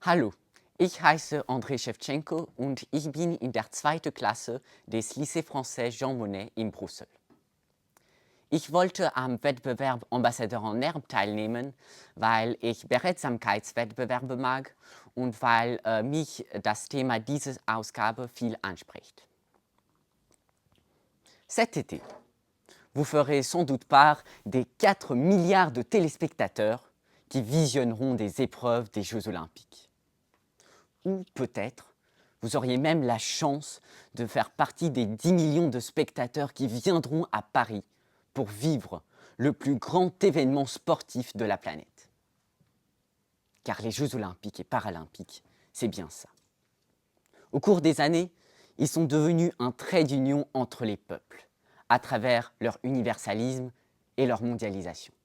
Hallo, ich heiße André Shevchenko und ich bin in der zweiten Klasse des Lycée Français Jean Monnet in Brüssel. Ich wollte am Wettbewerb Ambassadeur en Herbe teilnehmen, weil ich Beredsamkeitswettbewerbe mag und weil mich das Thema dieser Ausgabe viel anspricht. Cet été, vous ferez sans doute part des 4 milliards de téléspectateurs qui visionneront des épreuves des Jeux olympiques. Ou peut-être, vous auriez même la chance de faire partie des 10 millions de spectateurs qui viendront à Paris pour vivre le plus grand événement sportif de la planète. Car les Jeux olympiques et paralympiques, c'est bien ça. Au cours des années, ils sont devenus un trait d'union entre les peuples, à travers leur universalisme et leur mondialisation.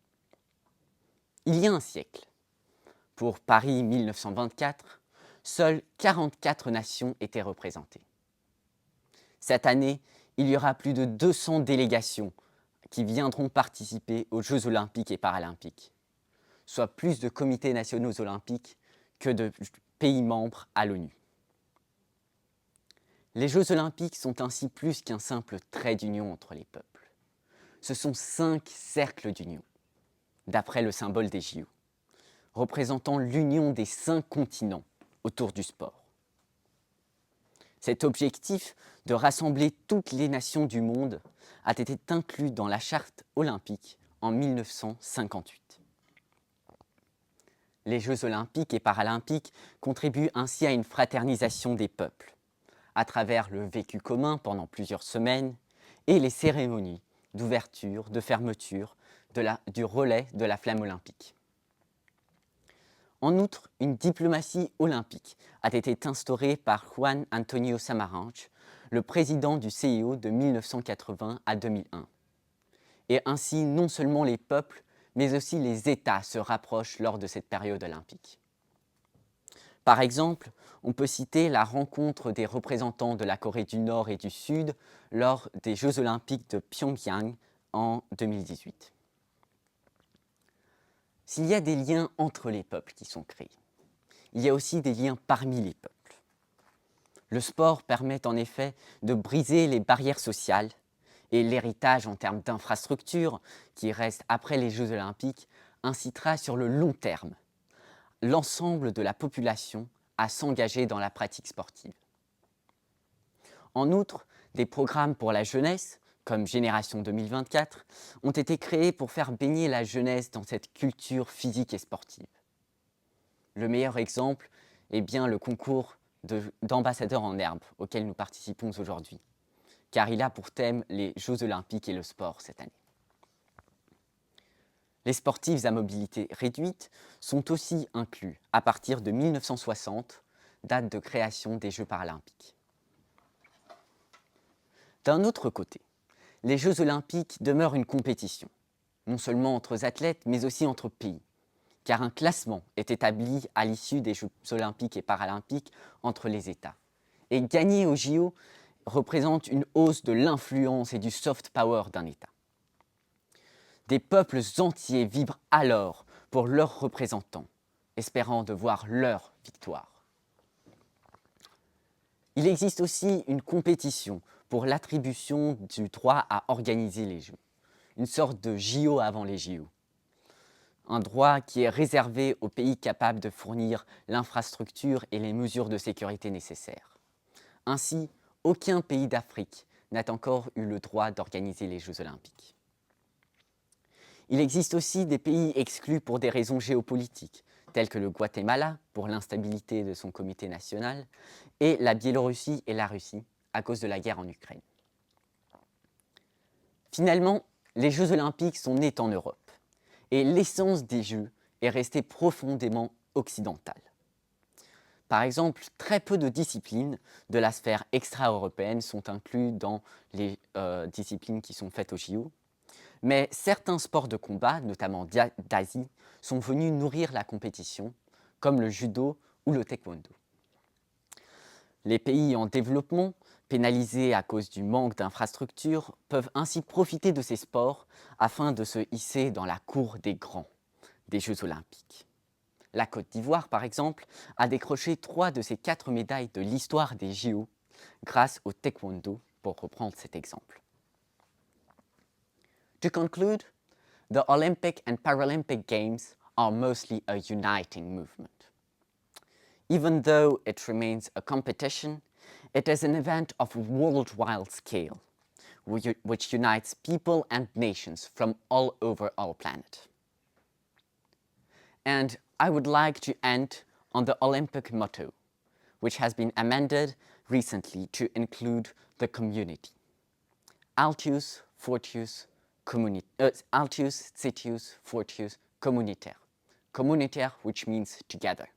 Il y a un siècle, pour Paris 1924, seules 44 nations étaient représentées. Cette année, il y aura plus de 200 délégations qui viendront participer aux Jeux olympiques et paralympiques, soit plus de comités nationaux olympiques que de pays membres à l'ONU. Les Jeux olympiques sont ainsi plus qu'un simple trait d'union entre les peuples. Ce sont 5 cercles d'union, d'après le symbole des JO, représentant l'union des 5 continents autour du sport. Cet objectif de rassembler toutes les nations du monde a été inclus dans la charte olympique en 1958. Les Jeux olympiques et paralympiques contribuent ainsi à une fraternisation des peuples, à travers le vécu commun pendant plusieurs semaines et les cérémonies d'ouverture, de fermeture, du relais de la flamme olympique. En outre, une diplomatie olympique a été instaurée par Juan Antonio Samaranch, le président du CIO de 1980 à 2001. Et ainsi, non seulement les peuples, mais aussi les États se rapprochent lors de cette période olympique. Par exemple, on peut citer la rencontre des représentants de la Corée du Nord et du Sud lors des Jeux olympiques de Pyongyang en 2018. S'il y a des liens entre les peuples qui sont créés, il y a aussi des liens parmi les peuples. Le sport permet en effet de briser les barrières sociales et l'héritage en termes d'infrastructures qui reste après les Jeux olympiques incitera sur le long terme l'ensemble de la population à s'engager dans la pratique sportive. En outre, des programmes pour la jeunesse, comme Génération 2024, ont été créés pour faire baigner la jeunesse dans cette culture physique et sportive. Le meilleur exemple est bien le concours d'ambassadeurs en herbe auquel nous participons aujourd'hui, car il a pour thème les Jeux olympiques et le sport cette année. Les sportifs à mobilité réduite sont aussi inclus à partir de 1960, date de création des Jeux paralympiques. D'un autre côté, les Jeux olympiques demeurent une compétition, non seulement entre athlètes, mais aussi entre pays, car un classement est établi à l'issue des Jeux olympiques et paralympiques entre les États. Et gagner au JO représente une hausse de l'influence et du soft power d'un État. Des peuples entiers vibrent alors pour leurs représentants, espérant de voir leur victoire. Il existe aussi une compétition pour l'attribution du droit à organiser les Jeux, une sorte de JO avant les JO. Un droit qui est réservé aux pays capables de fournir l'infrastructure et les mesures de sécurité nécessaires. Ainsi, aucun pays d'Afrique n'a encore eu le droit d'organiser les Jeux olympiques. Il existe aussi des pays exclus pour des raisons géopolitiques, tels que le Guatemala pour l'instabilité de son comité national, et la Biélorussie et la Russie à cause de la guerre en Ukraine. Finalement, les Jeux olympiques sont nés en Europe, et l'essence des Jeux est restée profondément occidentale. Par exemple, très peu de disciplines de la sphère extra-européenne sont incluses dans les disciplines qui sont faites au JO, mais certains sports de combat, notamment d'Asie, sont venus nourrir la compétition, comme le judo ou le taekwondo. Les pays en développement, pénalisés à cause du manque d'infrastructures, peuvent ainsi profiter de ces sports afin de se hisser dans la cour des grands des Jeux olympiques. La Côte d'Ivoire, par exemple, a décroché 3 de ses 4 médailles de l'histoire des JO grâce au taekwondo, pour reprendre cet exemple. To conclude, the Olympic and Paralympic Games are mostly a uniting movement. Even though it remains a competition, it is an event of worldwide scale, which unites people and nations from all over our planet. And I would like to end on the Olympic motto, which has been amended recently to include the community. Altius, Fortius, Altius, Citius, Fortius, Communitaire. Communitaire, which means together.